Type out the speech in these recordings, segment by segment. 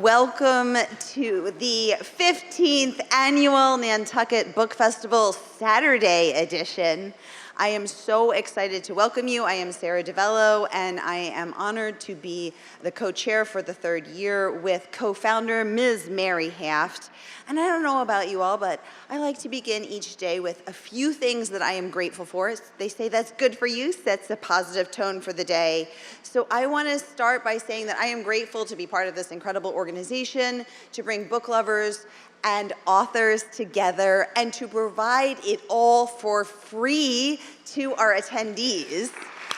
Welcome to the 15th Annual Nantucket Book Festival Saturday edition. I am so excited to welcome you. I am Sarah DeVello, and I am honored to be the co-chair for the third year with co-founder Ms. Mary Haft. And I don't know about you all, but I like to begin each day with a few things that I am grateful for. They say that's good for you, sets a positive tone for the day. So I want to start by saying that I am grateful to be part of this incredible organization, to bring book lovers and authors together, and to provide it all for free to our attendees.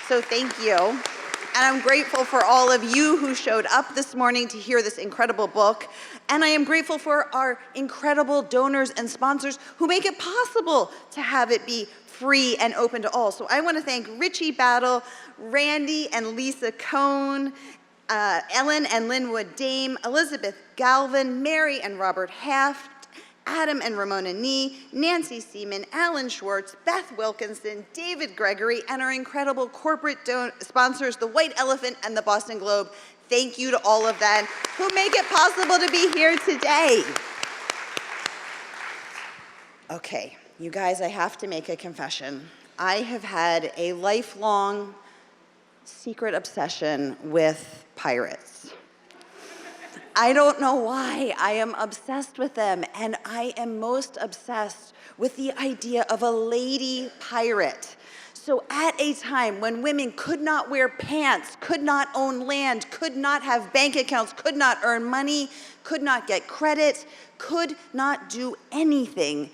So thank you. And I'm grateful for all of you who showed up this morning to hear this incredible book. And I am grateful for our incredible donors and sponsors who make it possible to have it be free and open to all. So I want to thank Richie Battle, Randy and Lisa Cohn, Ellen and Linwood Dame, Elizabeth Galvin, Mary and Robert Haft, Adam and Ramona Nee, Nancy Seaman, Alan Schwartz, Beth Wilkinson, David Gregory, and our incredible corporate sponsors, the White Elephant and the Boston Globe. Thank you to all of them who make it possible to be here today. Okay, you guys, I have to make a confession. I have had a lifelong secret obsession with pirates. I don't know why. I am obsessed with them, and I am most obsessed with the idea of a lady pirate. So at a time when women could not wear pants, could not own land, could not have bank accounts, could not earn money, could not get credit, could not do anything,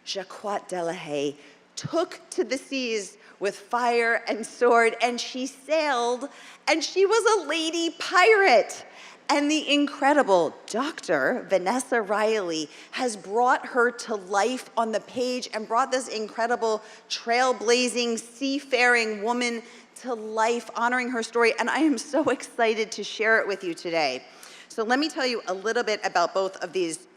Jacquot de la Haye took to the seas with fire and sword, and she sailed, and she was a lady pirate. And the incredible Dr. Vanessa Riley has brought her to life on the page and brought this incredible trailblazing, seafaring woman to life, honoring her story. And I am so excited to share it with you today. So let me tell you a little bit about both of these,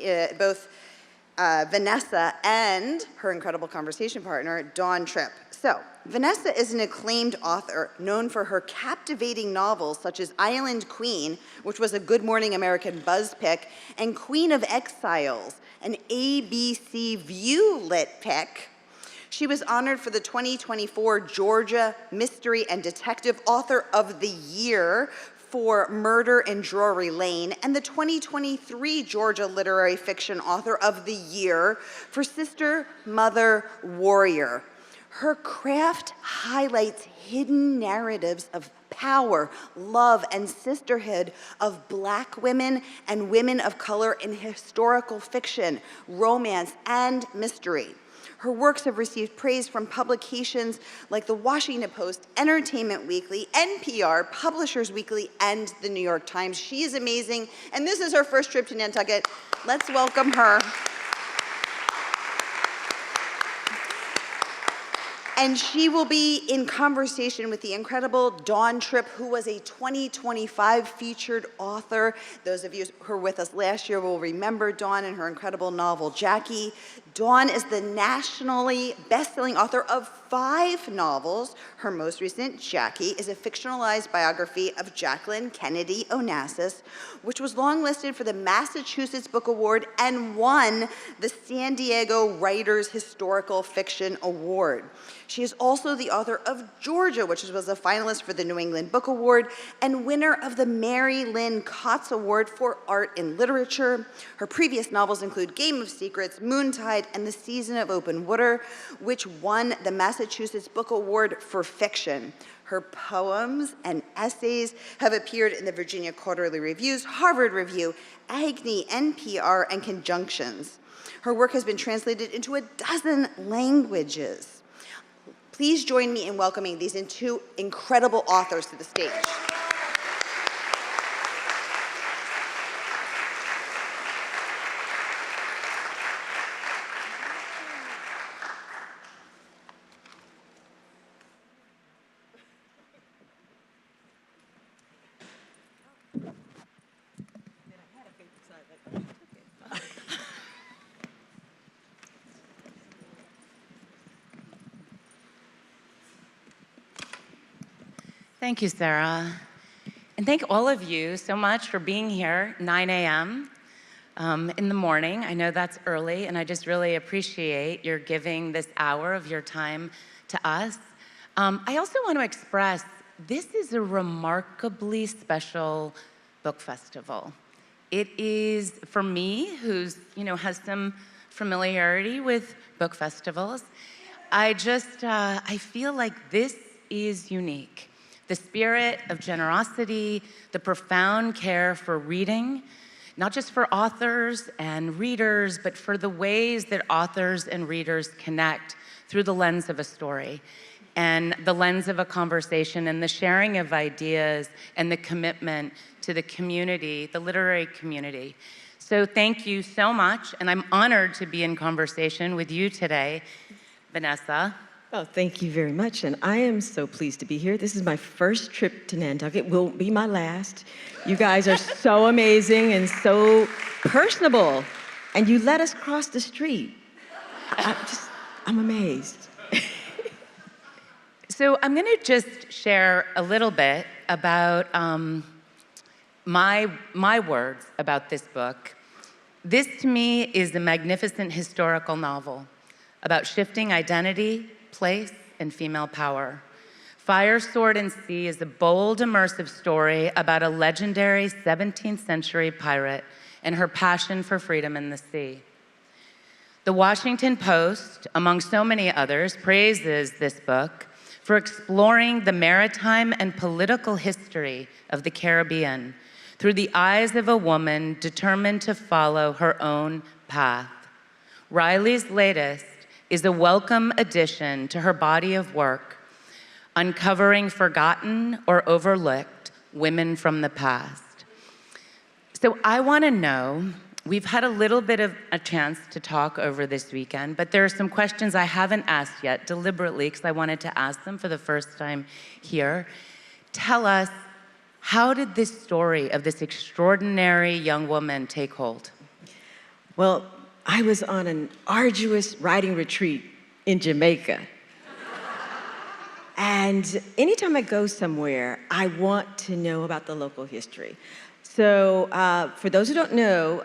Vanessa and her incredible conversation partner, Dawn Tripp. So, Vanessa is an acclaimed author known for her captivating novels such as Island Queen, which was a Good Morning American Buzz pick, and Queen of Exiles, an ABC View lit pick. She was honored for the 2024 Georgia Mystery and Detective Author of the Year for Murder in Drury Lane, and the 2023 Georgia Literary Fiction Author of the Year for Sister, Mother, Warrior. Her craft highlights hidden narratives of power, love, and sisterhood of Black women and women of color in historical fiction, romance, and mystery. Her works have received praise from publications like the Washington Post, Entertainment Weekly, NPR, Publishers Weekly, and the New York Times. She is amazing, and this is her first trip to Nantucket. Let's welcome her. And she will be in conversation with the incredible Dawn Tripp, who was a 2025 featured author. Those of you who were with us last year will remember Dawn and her incredible novel, Jackie. Dawn is the nationally best-selling author of 5 novels. Her most recent, Jackie, is a fictionalized biography of Jacqueline Kennedy Onassis, which was longlisted for the Massachusetts Book Award and won the San Diego Writers Historical Fiction Award. She is also the author of Georgia, which was a finalist for the New England Book Award and winner of the Mary Lynn Kotz Award for Art in Literature. Her previous novels include Game of Secrets, Moontide, and The Season of Open Water, which won the Massachusetts Book Award for Fiction. Her poems and essays have appeared in the Virginia Quarterly Reviews, Harvard Review, Agni, NPR, and Conjunctions. Her work has been translated into a dozen languages. Please join me in welcoming these two incredible authors to the stage. Thank you, Sarah. And thank all of you so much for being here, 9 a.m. In the morning. I know that's early, and I just really appreciate your giving this hour of your time to us. I also want to express, this is a remarkably special book festival. It is, for me, who's, has some familiarity with book festivals, I feel like this is unique. The spirit of generosity, the profound care for reading, not just for authors and readers, but for the ways that authors and readers connect through the lens of a story and the lens of a conversation and the sharing of ideas and the commitment to the community, the literary community. So thank you so much, and I'm honored to be in conversation with you today, Vanessa. Oh, thank you very much, and I am so pleased to be here. This is my first trip to Nantucket. It will be my last. You guys are so amazing and so personable, and you let us cross the street. I'm amazed. So I'm gonna just share a little bit about my words about this book. This, to me, is a magnificent historical novel about shifting identity, place, and female power. Fire, Sword, and Sea is a bold, immersive story about a legendary 17th century pirate and her passion for freedom in the sea. The Washington Post, among so many others, praises this book for exploring the maritime and political history of the Caribbean through the eyes of a woman determined to follow her own path. Riley's latest is a welcome addition to her body of work, uncovering forgotten or overlooked women from the past. So I want to know, we've had a little bit of a chance to talk over this weekend, but there are some questions I haven't asked yet deliberately because I wanted to ask them for the first time here. Tell us, how did this story of this extraordinary young woman take hold? Well, I was on an arduous writing retreat in Jamaica. And anytime I go somewhere, I want to know about the local history. So for those who don't know,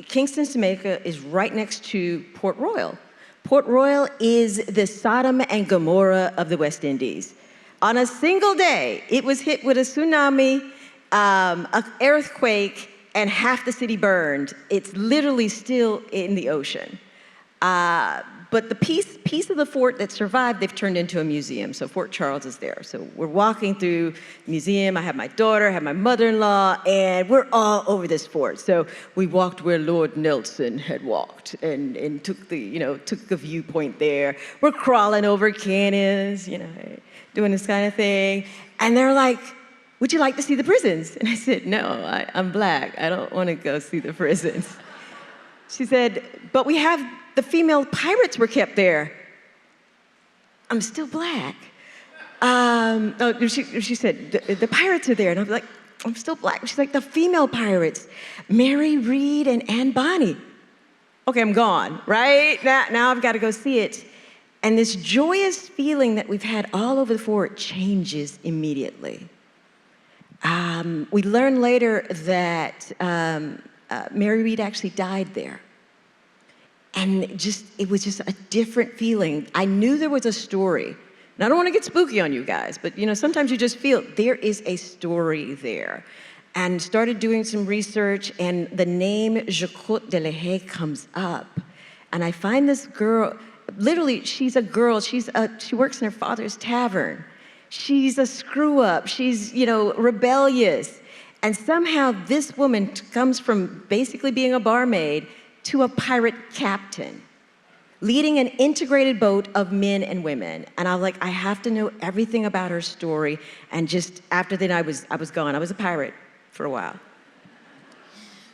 Kingston, Jamaica is right next to Port Royal. Port Royal is the Sodom and Gomorrah of the West Indies. On a single day, it was hit with a tsunami, an earthquake, and half the city burned. It's literally still in the ocean. But the piece of the fort that survived, they've turned into a museum. So Fort Charles is there. So we're walking through the museum. I have my daughter, I have my mother-in-law, and we're all over this fort. So we walked where Lord Nelson had walked and took the viewpoint there. We're crawling over cannons, doing this kind of thing. And they're like, would you like to see the prisons? And I said, no, I'm Black. I don't want to go see the prisons. She said, but we have the female pirates were kept there. I'm still Black. She said, the pirates are there. And I'm like, I'm still Black. She's like, the female pirates, Mary Read and Anne Bonny. Okay, I'm gone, right? Now I've got to go see it. And this joyous feeling that we've had all over the fort changes immediately. We learned later that Mary Read actually died there. And it was just a different feeling. I knew there was a story. And I don't want to get spooky on you guys, but sometimes you just feel there is a story there. And started doing some research, and the name Jacquot de la Haye comes up. And I find this girl, literally, she's a girl. She works in her father's tavern. She's a screw-up. She's, rebellious. And somehow this woman comes from basically being a barmaid to a pirate captain, leading an integrated boat of men and women. And I was like, I have to know everything about her story. And just after that, I was gone. I was a pirate for a while.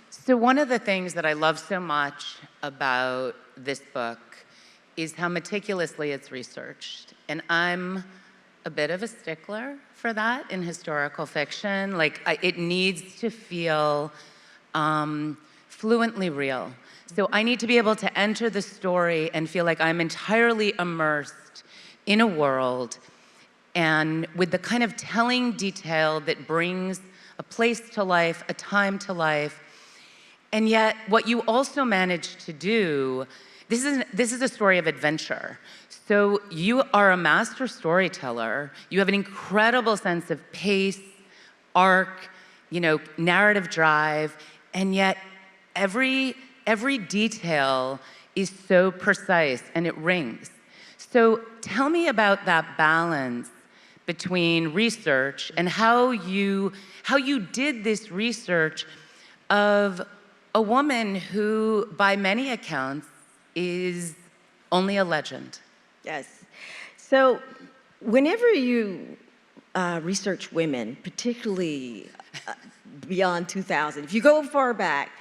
So one of the things that I love so much about this book is how meticulously it's researched. And I'm a bit of a stickler for that in historical fiction. It needs to feel fluently real. So I need to be able to enter the story and feel like I'm entirely immersed in a world and with the kind of telling detail that brings a place to life, a time to life. And yet, what you also managed to do, this is a story of adventure. So you are a master storyteller. You have an incredible sense of pace, arc, narrative drive, and yet every detail is so precise and it rings. So tell me about that balance between research and how you did this research of a woman who, by many accounts, is only a legend. Yes. So whenever you research women, particularly beyond 2000, if you go far back,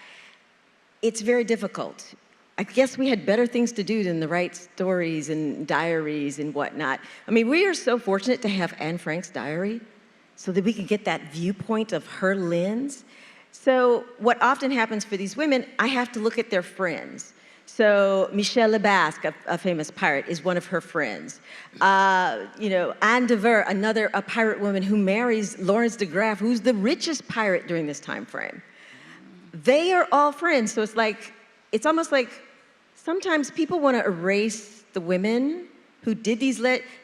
it's very difficult. I guess we had better things to do than to write stories and diaries and whatnot. I mean, we are so fortunate to have Anne Frank's diary so that we can get that viewpoint of her lens. So what often happens for these women, I have to look at their friends. So Michel Le Basque, a famous pirate, is one of her friends. Anne de Ver, a pirate woman who marries Lawrence de Graaf, who's the richest pirate during this time frame. They are all friends, so it's almost like sometimes people want to erase the women who did these,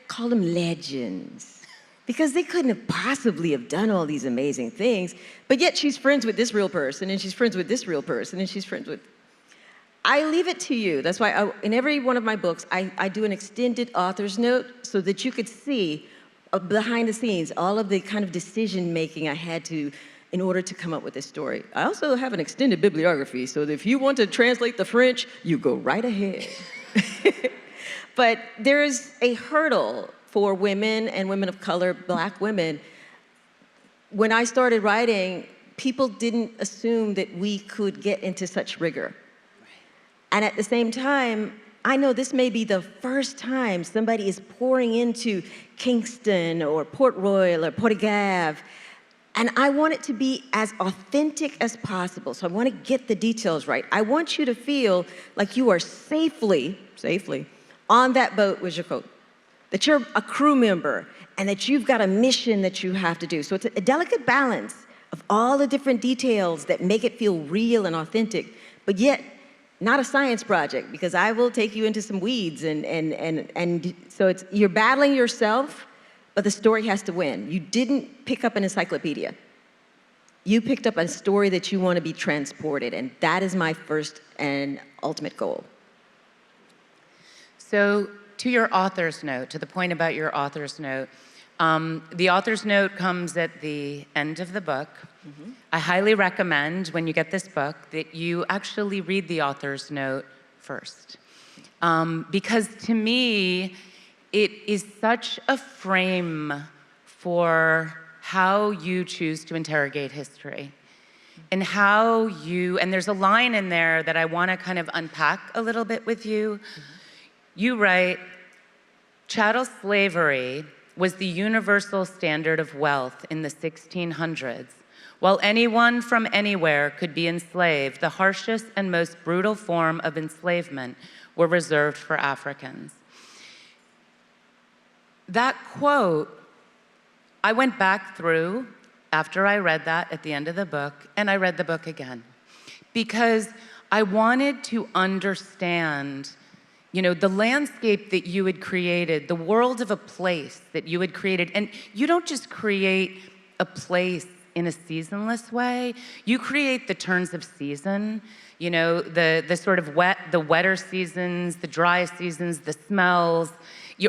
call them legends, because they couldn't have possibly have done all these amazing things, but yet she's friends with this real person, and she's friends with this real person, and she's friends with... I leave it to you. That's why in every one of my books, I do an extended author's note so that you could see behind the scenes all of the kind of decision-making I had to in order to come up with this story. I also have an extended bibliography, so that if you want to translate the French, you go right ahead. But there is a hurdle for women and women of color, Black women. When I started writing, people didn't assume that we could get into such rigor. And at the same time, I know this may be the first time somebody is pouring into Kingston or Port Royal or Portugal, and I want it to be as authentic as possible. So I want to get the details right. I want you to feel like you are safely on that boat with your coat, that you're a crew member, and that you've got a mission that you have to do. So it's a delicate balance of all the different details that make it feel real and authentic, but yet not a science project, because I will take you into some weeds, and so you're battling yourself, but the story has to win. You didn't pick up an encyclopedia. You picked up a story that you want to be transported, and that is my first and ultimate goal. So to your author's note, to the point about your author's note, the author's note comes at the end of the book. Mm-hmm. I highly recommend, when you get this book, that you actually read the author's note first. Because to me, it is such a frame for how you choose to interrogate history. And and there's a line in there that I want to kind of unpack a little bit with you. Mm-hmm. You write, chattel slavery was the universal standard of wealth in the 1600s. While anyone from anywhere could be enslaved, the harshest and most brutal form of enslavement were reserved for Africans. That quote, I went back through after I read that at the end of the book, and I read the book again, because I wanted to understand the landscape that you had created, the world of a place that you had created. And you don't just create a place in a seasonless way. You create the turns of season, the sort of the wetter seasons, the dry seasons, the smells.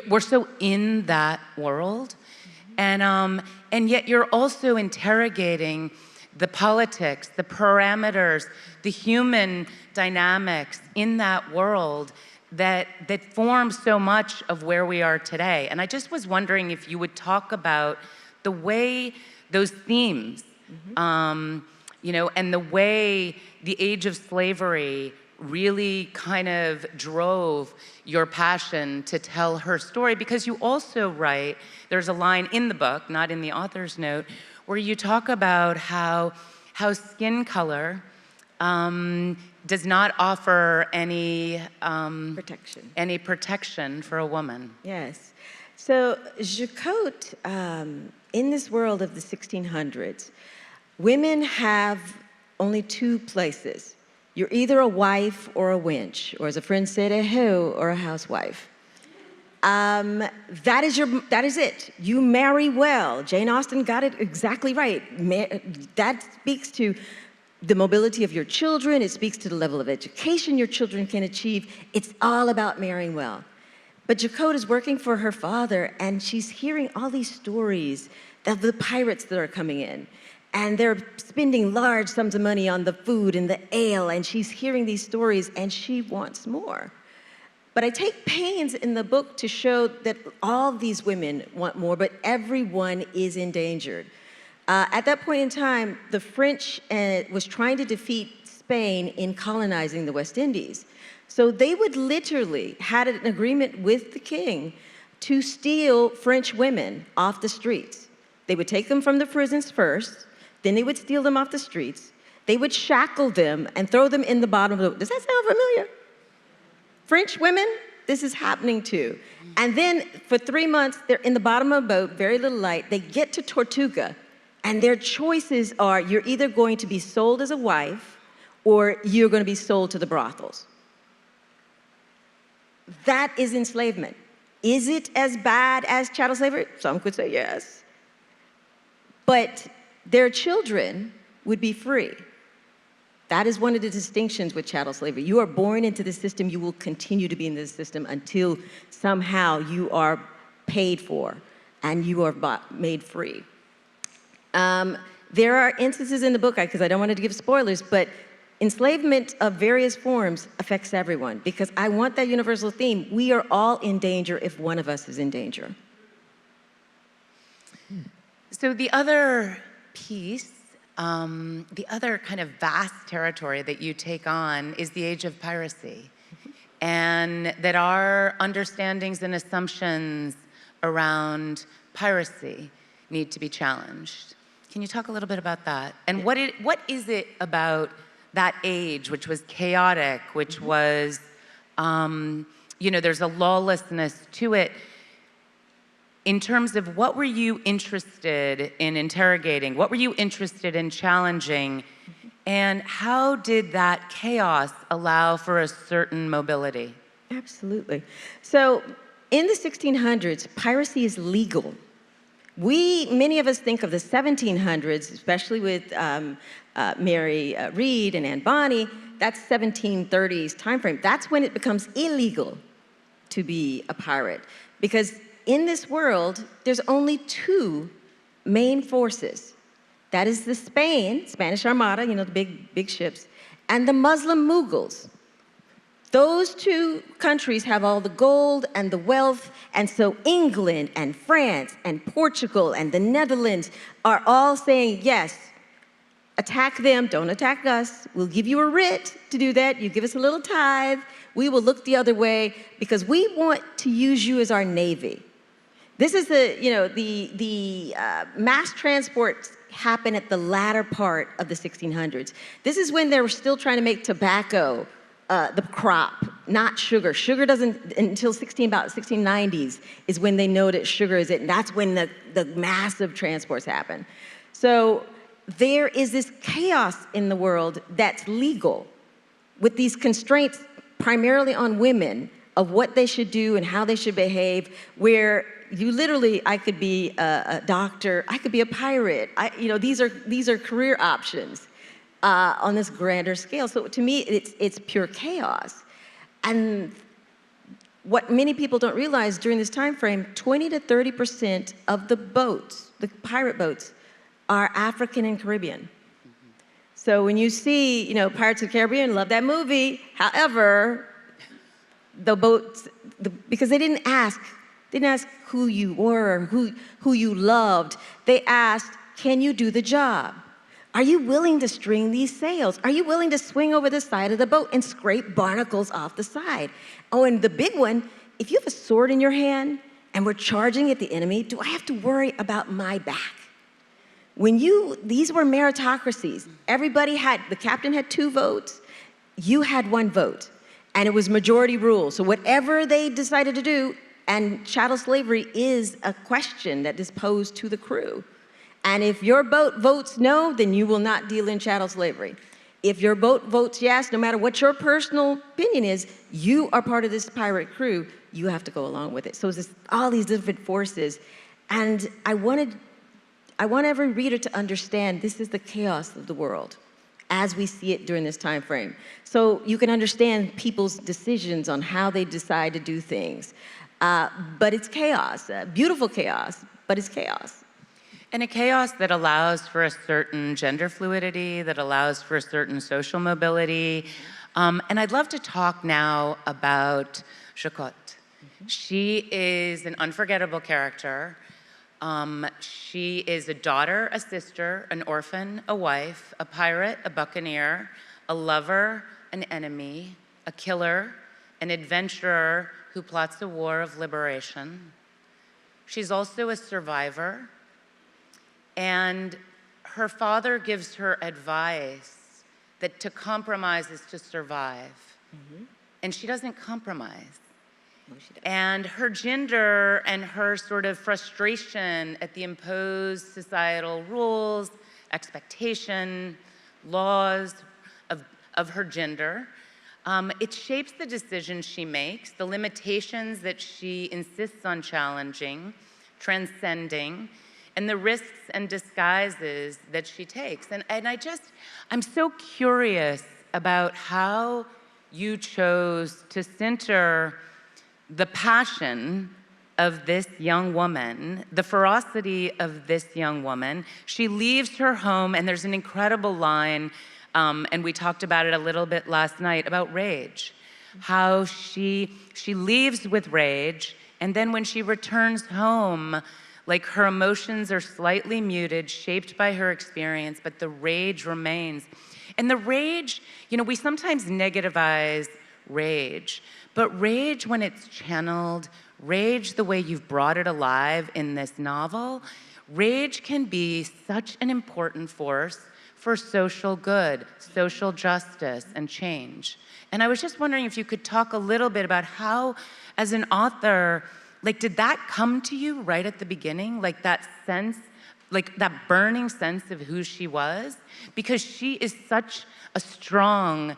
We're so in that world. Mm-hmm. And yet you're also interrogating the politics, the parameters, the human dynamics in that world that form so much of where we are today. And I just was wondering if you would talk about the way those themes, mm-hmm. And the way the age of slavery really kind of drove your passion to tell her story. Because you also write, there's a line in the book, not in the author's note, where you talk about how skin color does not offer any protection. Any protection for a woman. Yes. So Jacquot, in this world of the 1600s, women have only two places. You're either a wife or a wench, or as a friend said, a hoe or a housewife. That is it. You marry well. Jane Austen got it exactly right. That speaks to the mobility of your children. It speaks to the level of education your children can achieve. It's all about marrying well. But Jacquot is working for her father, and she's hearing all these stories of the pirates that are coming in. And they're spending large sums of money on the food and the ale, and she's hearing these stories, and she wants more. But I take pains in the book to show that all these women want more, but everyone is endangered. At that point in time, the French was trying to defeat Spain in colonizing the West Indies. So they would literally had an agreement with the king to steal French women off the streets. They would take them from the prisons first, then they would steal them off the streets. They would shackle them and throw them in the bottom of the boat. Does that sound familiar? French women, this is happening too. And then for 3 months, they're in the bottom of a boat, very little light. They get to Tortuga, and their choices are you're either going to be sold as a wife or you're going to be sold to the brothels. That is enslavement. Is it as bad as chattel slavery? Some could say yes. But their children would be free. That is one of the distinctions with chattel slavery. You are born into the system, you will continue to be in this system until somehow you are paid for and you are made free. There are instances in the book, because I don't want to give spoilers, but enslavement of various forms affects everyone, because I want that universal theme. We are all in danger if one of us is in danger. So the other piece, the other kind of vast territory that you take on is the age of piracy, and that our understandings and assumptions around piracy need to be challenged. Can you talk a little bit about that? And what is it about that age, which was chaotic, which was, there's a lawlessness to it, in terms of what were you interested in interrogating? What were you interested in challenging? And how did that chaos allow for a certain mobility? Absolutely. So in the 1600s, piracy is legal. Many of us think of the 1700s, especially with Mary Read and Anne Bonny. That's 1730s timeframe. That's when it becomes illegal to be a pirate, because in this world, there's only two main forces. That is the Spanish Armada, the big ships, and the Muslim Mughals. Those two countries have all the gold and the wealth, and so England and France and Portugal and the Netherlands are all saying, yes, attack them, don't attack us. We'll give you a writ to do that. You give us a little tithe. We will look the other way because we want to use you as our navy. This is the mass transports happen at the latter part of the 1600s. This is when they were still trying to make tobacco the crop, not sugar. Sugar doesn't, until about 1690s is when they know that sugar is it, and that's when the massive transports happen. So there is this chaos in the world that's legal, with these constraints primarily on women of what they should do and how they should behave, where you literally, I could be a doctor, I could be a pirate. These are career options on this grander scale. So to me, it's pure chaos. And what many people don't realize during this time frame, 20 to 30% of the boats, the pirate boats, are African and Caribbean. So when you see, Pirates of the Caribbean, love that movie. However, the boats, because they didn't ask who you were, who you loved. They asked, can you do the job? Are you willing to string these sails? Are you willing to swing over the side of the boat and scrape barnacles off the side? Oh, and the big one, if you have a sword in your hand and we're charging at the enemy, do I have to worry about my back? These were meritocracies. The captain had 2 votes, you had 1 vote, and it was majority rule. So whatever they decided to do, And chattel slavery is a question that is posed to the crew. And if your boat votes no, then you will not deal in chattel slavery. If your boat votes yes, no matter what your personal opinion is, you are part of this pirate crew, you have to go along with it. So it's all these different forces. And I want every reader to understand this is the chaos of the world as we see it during this time frame. So you can understand people's decisions on how they decide to do things. But it's chaos, beautiful chaos, but it's chaos. And a chaos that allows for a certain gender fluidity, that allows for a certain social mobility. And I'd love to talk now about Shakot. She is an unforgettable character. She is a daughter, a sister, an orphan, a wife, a pirate, a buccaneer, a lover, an enemy, a killer, an adventurer who plots a war of liberation. She's also a survivor. And her father gives her advice that to compromise is to survive. And she doesn't compromise. No, she doesn't. And her gender and her sort of frustration at the imposed societal rules, expectation, laws of her gender, it shapes the decisions she makes, the limitations that she insists on challenging, transcending, and the risks and disguises that she takes. And I'm so curious about how you chose to center the passion of this young woman, the ferocity of this young woman. She leaves her home, and there's an incredible line, and we talked about it a little bit last night, about rage. How she leaves with rage, and then when she returns home, like her emotions are slightly muted, shaped by her experience, but the rage remains. And the rage, we sometimes negativize rage, but rage when it's channeled, rage the way you've brought it alive in this novel, rage can be such an important force for social good, social justice, and change. And I was just wondering if you could talk a little bit about how, as an author, did that come to you right at the beginning? Like that sense, like that burning sense of who she was? Because she is such a strong,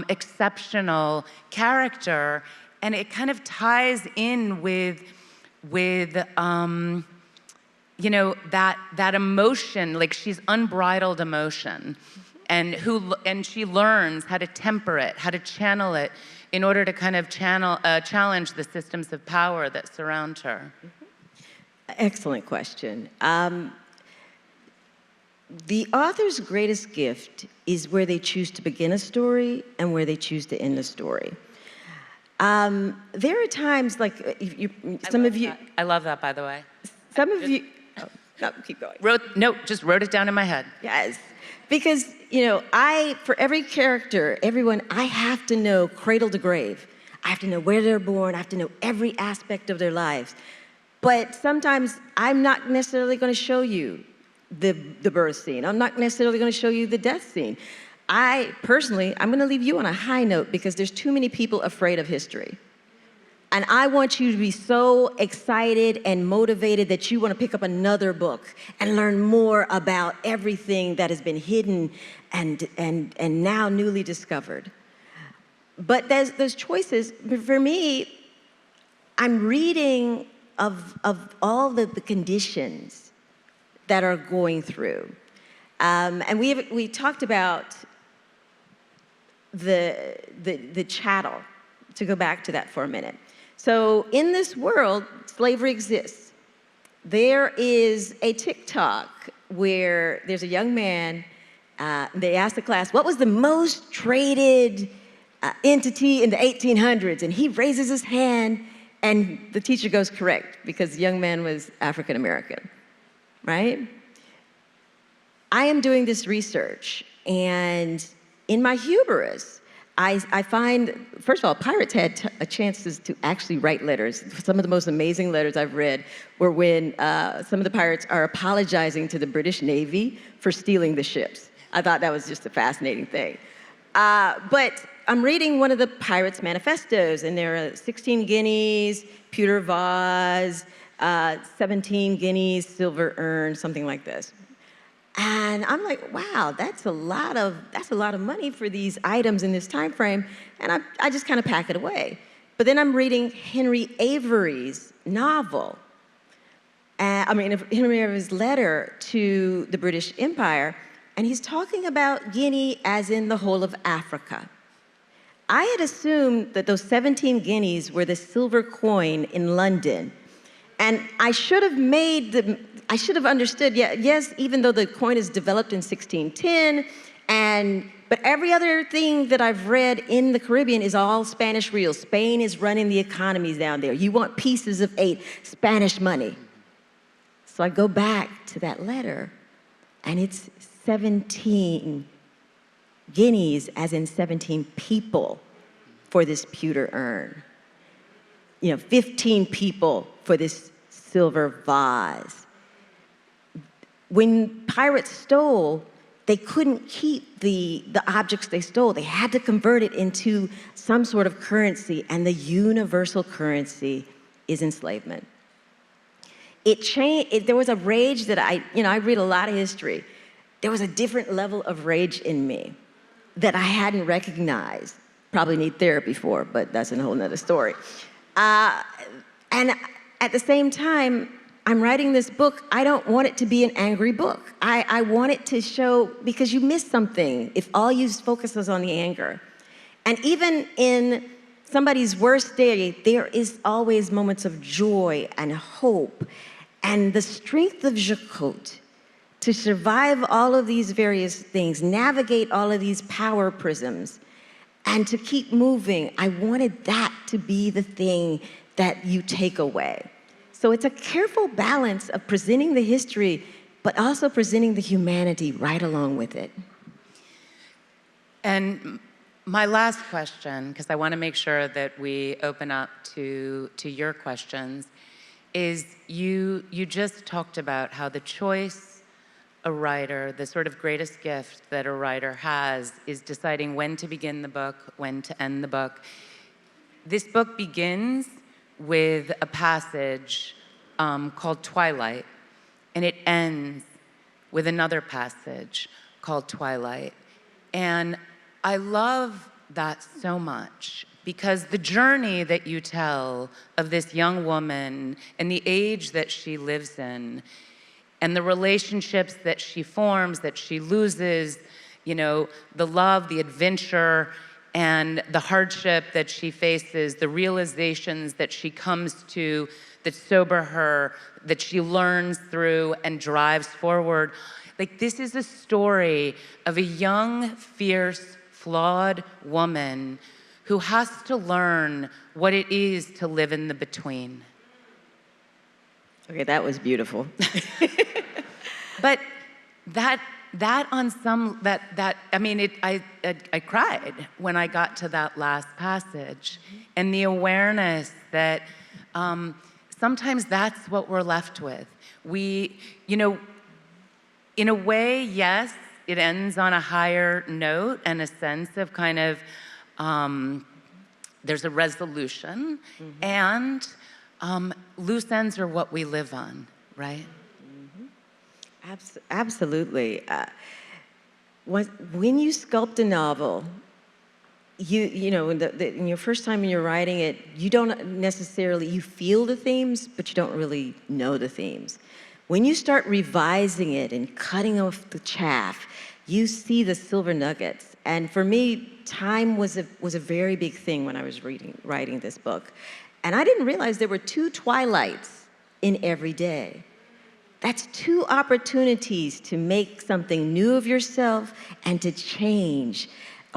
exceptional character, and it kind of ties in with that emotion, like she's unbridled emotion, and she learns how to temper it, how to channel it, in order to kind of challenge the systems of power that surround her. Excellent question. The author's greatest gift is where they choose to begin a story and where they choose to end a story. There are times, like some of you. I love that, by the way. Some of you. Oh, no, keep going. Just wrote it down in my head. Yes, because for every character, everyone, I have to know cradle to grave. I have to know where they're born. I have to know every aspect of their lives. But sometimes I'm not necessarily going to show you the birth scene. I'm not necessarily going to show you the death scene. I'm going to leave you on a high note because there's too many people afraid of history. And I want you to be so excited and motivated that you want to pick up another book and learn more about everything that has been hidden and now newly discovered. But there's choices. For me, I'm reading of all the conditions that are going through. And we talked about the chattel, to go back to that for a minute. So in this world, slavery exists. There is a TikTok where there's a young man, they asked the class, what was the most traded entity in the 1800s? And he raises his hand, and the teacher goes correct, because the young man was African American, right? I am doing this research, and in my hubris, I find, first of all, pirates had a chances to actually write letters. Some of the most amazing letters I've read were when some of the pirates are apologizing to the British Navy for stealing the ships. I thought that was just a fascinating thing. But I'm reading one of the pirates' manifestos, and there are 16 guineas, pewter vase, 17 guineas, silver urn, something like this. And I'm like, wow, that's a lot of money for these items in this time frame. And I just kind of pack it away. But then I'm reading Henry Avery's novel. Henry Avery's letter to the British Empire, and he's talking about Guinea as in the whole of Africa. I had assumed that those 17 guineas were the silver coin in London. And I should have understood, yes, even though the coin is developed in 1610, but every other thing that I've read in the Caribbean is all Spanish real. Spain is running the economies down there. You want pieces of 8, Spanish money. So I go back to that letter, and it's 17 guineas, as in 17 people, for this pewter urn. 15 people for this silver vase. When pirates stole, they couldn't keep the objects they stole. They had to convert it into some sort of currency, and the universal currency is enslavement. There was a rage that I read a lot of history. There was a different level of rage in me that I hadn't recognized. Probably need therapy for, but that's a whole nother story. And at the same time, I'm writing this book. I don't want it to be an angry book. I want it to show, because you miss something if all you focus is on the anger. And even in somebody's worst day, there is always moments of joy and hope. And the strength of Jacquot to survive all of these various things, navigate all of these power prisms, and to keep moving, I wanted that to be the thing that you take away. So it's a careful balance of presenting the history, but also presenting the humanity right along with it. And my last question, because I want to make sure that we open up to your questions, is you just talked about how the choice a writer, the sort of greatest gift that a writer has, is deciding when to begin the book, when to end the book. This book begins with a passage called Twilight, and it ends with another passage called Twilight. And I love that so much, because the journey that you tell of this young woman and the age that she lives in, and the relationships that she forms, that she loses, the love, the adventure, and the hardship that she faces, the realizations that she comes to that sober her, that she learns through and drives forward. This is a story of a young, fierce, flawed woman who has to learn what it is to live in the between. Okay, that was beautiful. But I cried when I got to that last passage, and the awareness that sometimes that's what we're left with. In a way, yes, it ends on a higher note and a sense of kind of, there's a resolution, and loose ends are what we live on, right? Absolutely. When you sculpt a novel, in your first time when you're writing it, you don't necessarily, you feel the themes, but you don't really know the themes. When you start revising it and cutting off the chaff, you see the silver nuggets. And for me, time was a very big thing when I was writing this book. And I didn't realize there were 2 twilights in every day. That's 2 opportunities to make something new of yourself and to change,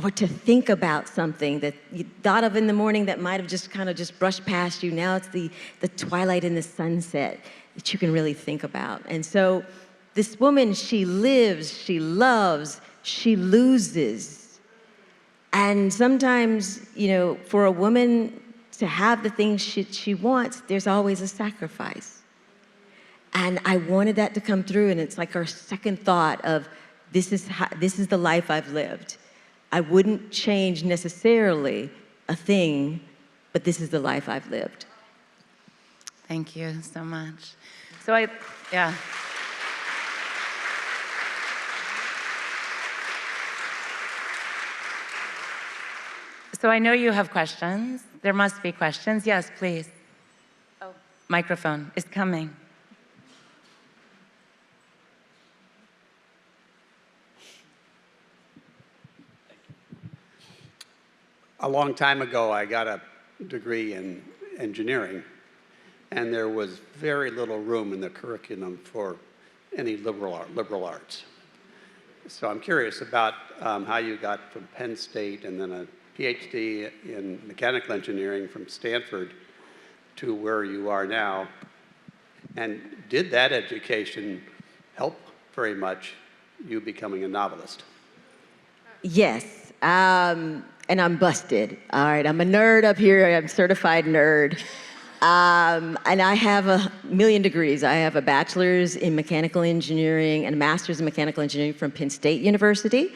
or to think about something that you thought of in the morning that might have just kind of just brushed past you. Now it's the twilight and the sunset that you can really think about. And so this woman, she lives, she loves, she loses. And sometimes, for a woman to have the things she wants, there's always a sacrifice. And I wanted that to come through, and it's like our second thought of, this is the life I've lived. I wouldn't change necessarily a thing, but this is the life I've lived. Thank you so much. Yeah. So I know you have questions. There must be questions. Yes, please. Oh, microphone is coming. A long time ago, I got a degree in engineering, and there was very little room in the curriculum for any liberal arts. So I'm curious about how you got from Penn State and then a PhD in mechanical engineering from Stanford to where you are now. And did that education help very much you becoming a novelist? Yes, and I'm busted. All right, I'm a nerd up here. I'm a certified nerd. And I have 1,000,000 degrees. I have a bachelor's in mechanical engineering and a master's in mechanical engineering from Penn State University.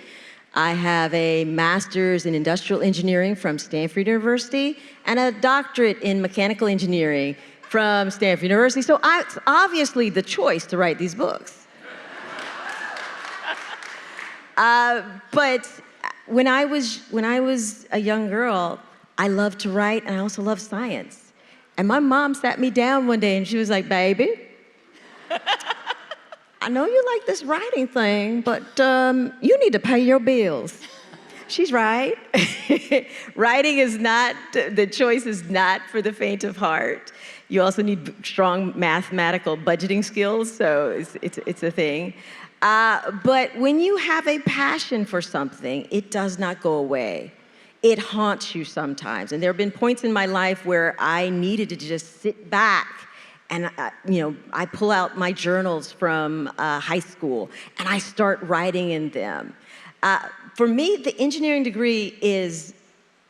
I have a master's in industrial engineering from Stanford University and a doctorate in mechanical engineering from Stanford University. So it's obviously the choice to write these books. But when I was a young girl, I loved to write and I also loved science. And my mom sat me down one day and she was like, "Baby, I know you like this writing thing, but you need to pay your bills." She's right. Writing is not, the choice is not for the faint of heart. You also need strong mathematical budgeting skills, so it's a thing. But when you have a passion for something, it does not go away. It haunts you sometimes. And there have been points in my life where I needed to just sit back and I pull out my journals from high school and I start writing in them. For me, the engineering degree is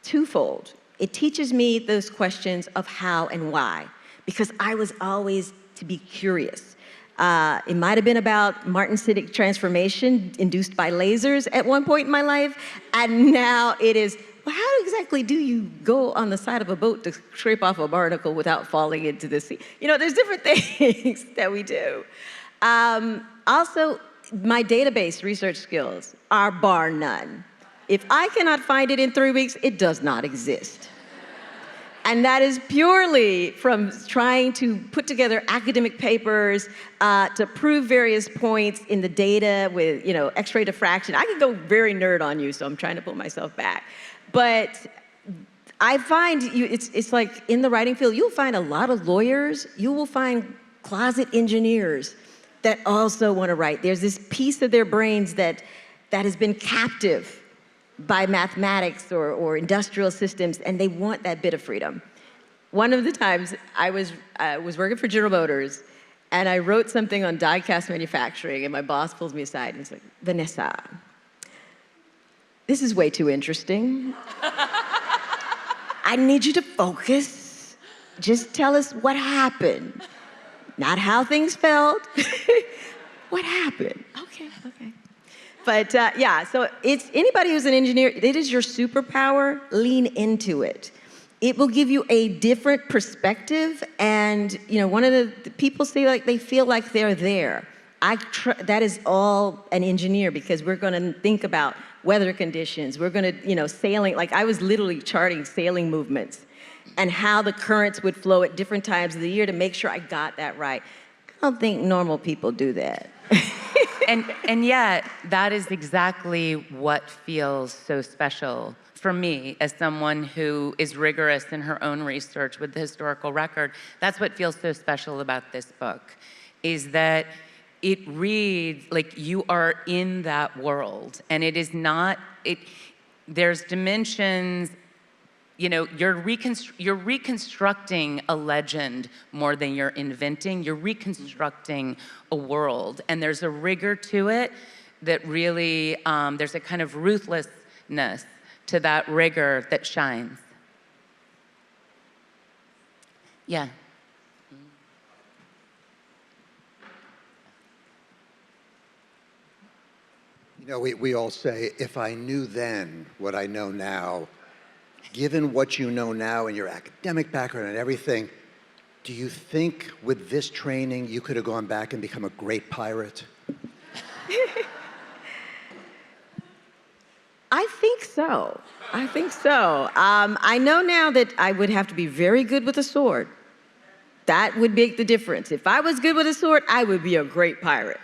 twofold. It teaches me those questions of how and why, because I was always to be curious. It might have been about martensitic transformation induced by lasers at one point in my life, and now it is, well, how exactly do you go on the side of a boat to scrape off a barnacle without falling into the sea? There's different things that we do. Also, my database research skills are bar none. If I cannot find it in 3 weeks, it does not exist. And that is purely from trying to put together academic papers to prove various points in the data with, X-ray diffraction. I can go very nerd on you, so I'm trying to pull myself back. But I find it's like in the writing field, you'll find a lot of lawyers. You will find closet engineers that also want to write. There's this piece of their brains that has been captive by mathematics or industrial systems, and they want that bit of freedom. One of the times I was working for General Motors, and I wrote something on die-cast manufacturing, and my boss pulls me aside and he's like, "Vanessa, this is way too interesting. I need you to focus. Just tell us what happened. Not how things felt. What happened?" Okay. But so it's anybody who's an engineer, it is your superpower. Lean into it. It will give you a different perspective. And one of the people say like they feel like they're there. That is all an engineer, because we're going to think about weather conditions. We're going to sailing. Like I was literally charting sailing movements and how the currents would flow at different times of the year to make sure I got that right. I don't think normal people do that. And yet, that is exactly what feels so special for me as someone who is rigorous in her own research with the historical record. That's what feels so special about this book, is that it reads like you are in that world. And it is not, there's dimensions. You're reconstructing a legend more than you're inventing. You're reconstructing a world. And there's a rigor to it that really, there's a kind of ruthlessness to that rigor that shines. Yeah. You know, we all say, if I knew then what I know now, given what you know now and your academic background and everything, do you think with this training you could have gone back and become a great pirate? I think so. I think so. I know now that I would have to be very good with a sword. That would make the difference. If I was good with a sword, I would be a great pirate.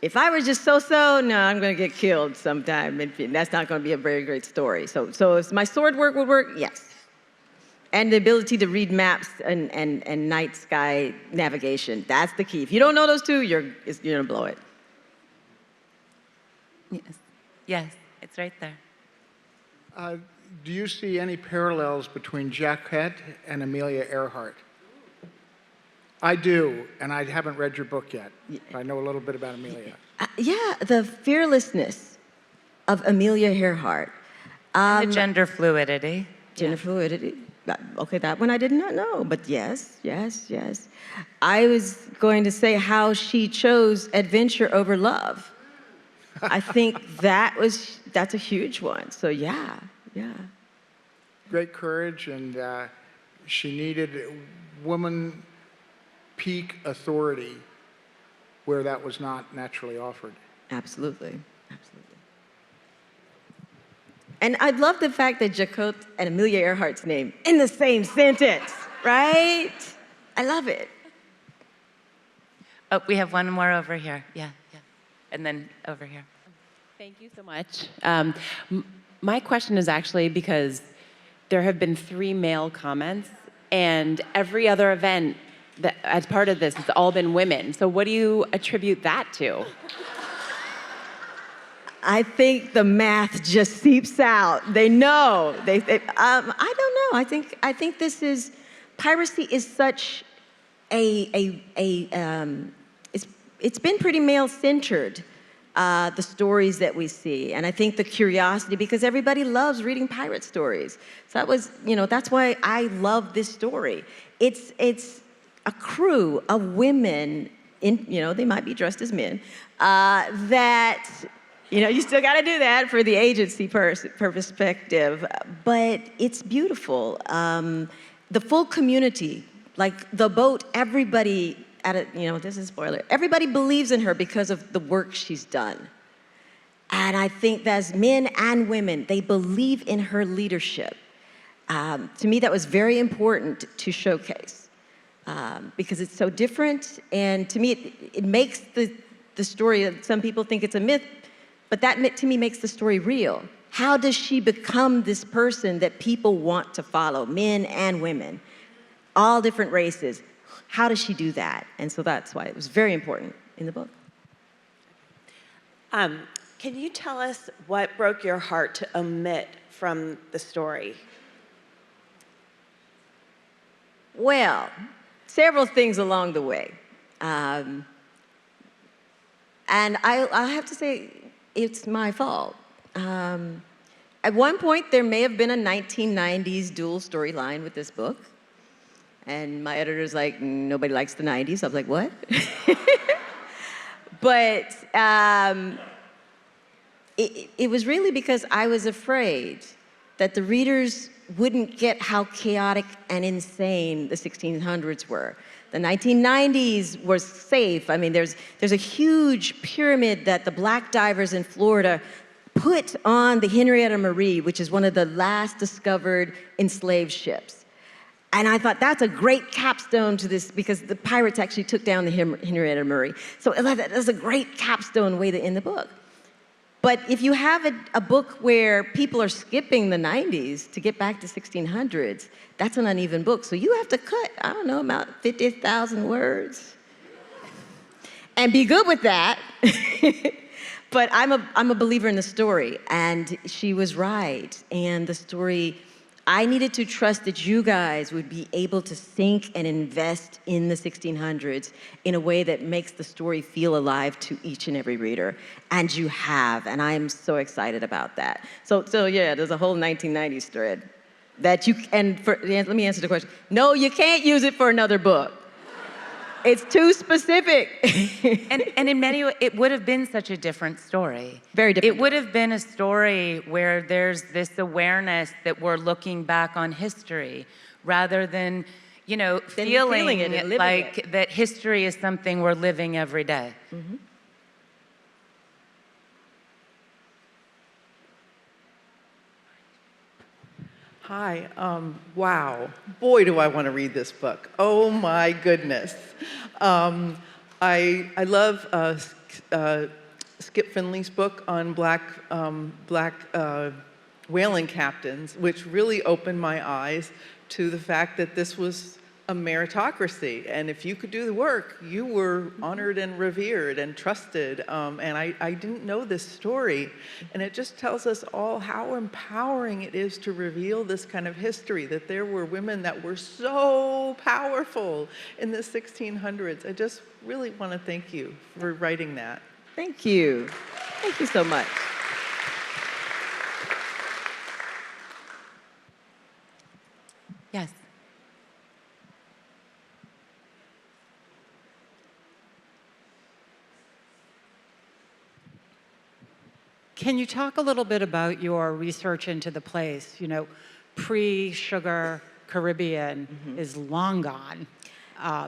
If I was just so-so, no, I'm going to get killed sometime. And that's not going to be a very great story. So if my sword work would work, yes. And the ability to read maps and night sky navigation, that's the key. If you don't know those two, you're going to blow it. Yes, it's right there. Do you see any parallels between Jacquette and Amelia Earhart? I do, and I haven't read your book yet. But I know a little bit about Amelia. Yeah, the fearlessness of Amelia Earhart. The gender fluidity. Gender fluidity. Okay, that one I did not know, but yes. I was going to say how she chose adventure over love. I think that's a huge one. So yeah. Great courage, and she needed woman peak authority where that was not naturally offered. Absolutely. And I love the fact that Jacquette and Amelia Earhart's name in the same sentence, right? I love it. Oh, we have one more over here. Yeah. And then over here. Thank you so much. My question is actually because there have been 3 male comments, and every other event that, as part of this, it's all been women. So what do you attribute that to? I think the math just seeps out. They know. I don't know. I think this is piracy is such it's been pretty male-centered. The stories that we see, and I think the curiosity, because everybody loves reading pirate stories. So that's why I love this story. It's a crew of women, they might be dressed as men, that, you still got to do that for the agency perspective, but it's beautiful. The full community, like the boat, everybody, this is a spoiler, everybody believes in her because of the work she's done. And I think that's men and women, they believe in her leadership. To me, that was very important to showcase. Because it's so different, and to me, it makes the story, some people think it's a myth, but that to me makes the story real. How does she become this person that people want to follow, men and women, all different races? How does she do that? And so that's why it was very important in the book. Can you tell us what broke your heart to omit from the story? Well, several things along the way. And I'll have to say, it's my fault. At one point, there may have been a 1990s dual storyline with this book. And my editor's like, nobody likes the 90s. I was like, what? But it was really because I was afraid that the readers wouldn't get how chaotic and insane the 1600s were. The 1990s was safe. I mean, there's a huge pyramid that the black divers in Florida put on the Henrietta Marie, which is one of the last discovered enslaved ships. And I thought that's a great capstone to this, because the pirates actually took down the Henrietta Marie. So that's a great capstone way to end the book. But if you have a book where people are skipping the 90s to get back to 1600s, that's an uneven book. So you have to cut, I don't know, about 50,000 words. And be good with that. But I'm a believer in the story, and she was right. And the story, I needed to trust that you guys would be able to think and invest in the 1600s in a way that makes the story feel alive to each and every reader. And you have, and I'm so excited about that. So yeah, there's a whole 1990s thread that let me answer the question. No, you can't use it for another book. It's too specific. And in many ways, it would have been such a different story. Very different. It would have been a story where there's this awareness that we're looking back on history rather than, feeling it and living like it. that history is something we're living every day. Mm-hmm. Hi. Wow. Boy, do I want to read this book. Oh my goodness. I love Skip Finley's book on black whaling captains, which really opened my eyes to the fact that this was a meritocracy, and if you could do the work, you were honored and revered and trusted. And I didn't know this story, and it just tells us all how empowering it is to reveal this kind of history, that there were women that were so powerful in the 1600s. I just really want to thank you for writing that. Thank you. Thank you so much. Yes. Can you talk a little bit about your research into the place? Pre-sugar Caribbean is long gone.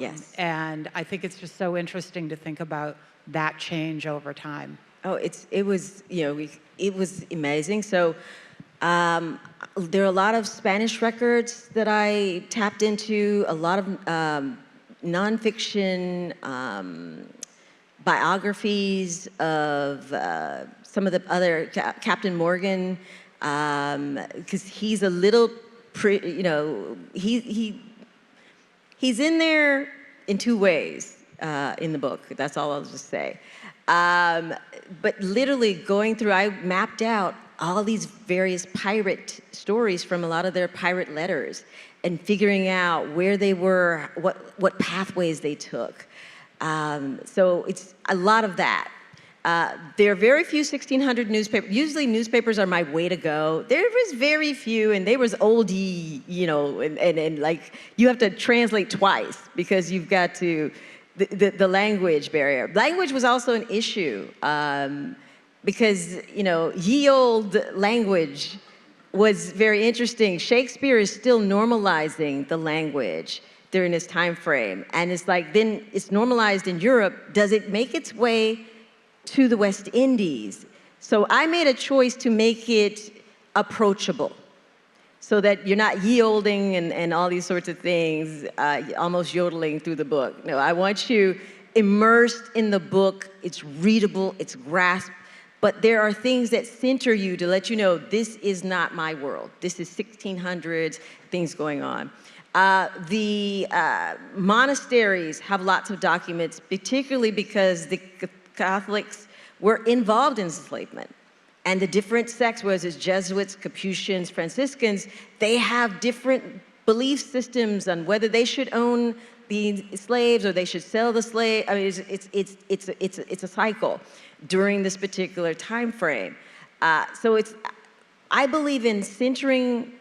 Yes. And I think it's just so interesting to think about that change over time. Oh, it was amazing. So there are a lot of Spanish records that I tapped into, a lot of nonfiction biographies of some of the other, Captain Morgan, because he's a little, he's in there in two ways in the book. That's all I'll just say. But literally going through, I mapped out all these various pirate stories from a lot of their pirate letters and figuring out where they were, what pathways they took. So it's a lot of that. There are very few 1600 newspapers. Usually newspapers are my way to go. There was very few, and they was oldie, and like you have to translate twice because you've got to, the language barrier. Language was also an issue because, ye old language was very interesting. Shakespeare is still normalizing the language during this time frame. And it's like, then it's normalized in Europe. Does it make its way to the West Indies? So I made a choice to make it approachable so that you're not ye-olding and all these sorts of things, almost yodeling through the book. No, I want you immersed in the book. It's readable, it's grasped, but there are things that center you to let you know this is not my world. This is 1600s, things going on. The monasteries have lots of documents, particularly because the Catholics were involved in enslavement. And the different sects, whether it's Jesuits, Capuchins, Franciscans, they have different belief systems on whether they should own the slaves or they should sell the slave. I mean, it's a cycle during this particular time frame. So I believe in centering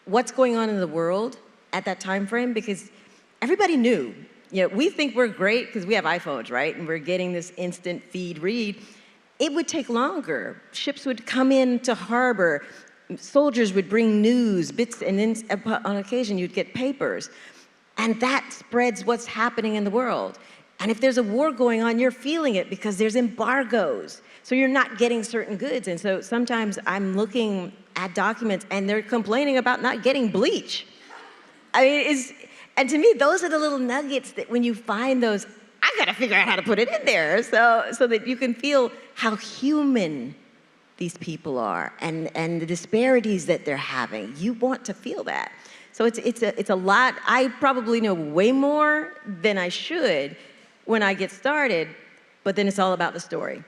what's going on in the world at that time frame because everybody knew. We think we're great because we have iPhones, right? And we're getting this instant feed read. It would take longer. Ships would come into harbor. Soldiers would bring news, bits, and then on occasion you'd get papers. And that spreads what's happening in the world. And if there's a war going on, you're feeling it because there's embargoes. So you're not getting certain goods. And so sometimes I'm looking at documents and they're complaining about not getting bleach. I mean, and to me, those are the little nuggets that when you find those, I gotta figure out how to put it in there so that you can feel how human these people are and the disparities that they're having. You want to feel that. So it's a lot. I probably know way more than I should when I get started, but then it's all about the story.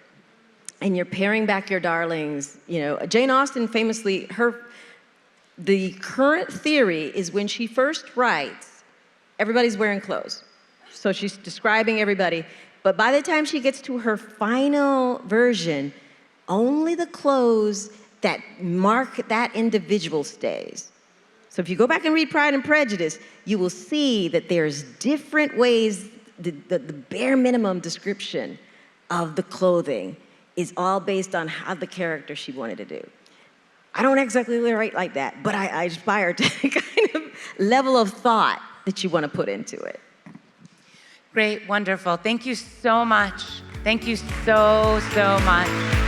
And you're paring back your darlings. Jane Austen famously, the current theory is when she first writes, everybody's wearing clothes. So she's describing everybody. But by the time she gets to her final version, only the clothes that mark that individual stays. So if you go back and read Pride and Prejudice, you will see that there's different ways the bare minimum description of the clothing is all based on how the character she wanted to do. I don't exactly write like that, but I aspire to the kind of level of thought that you want to put into it. Great, wonderful. Thank you so much. Thank you so, so much.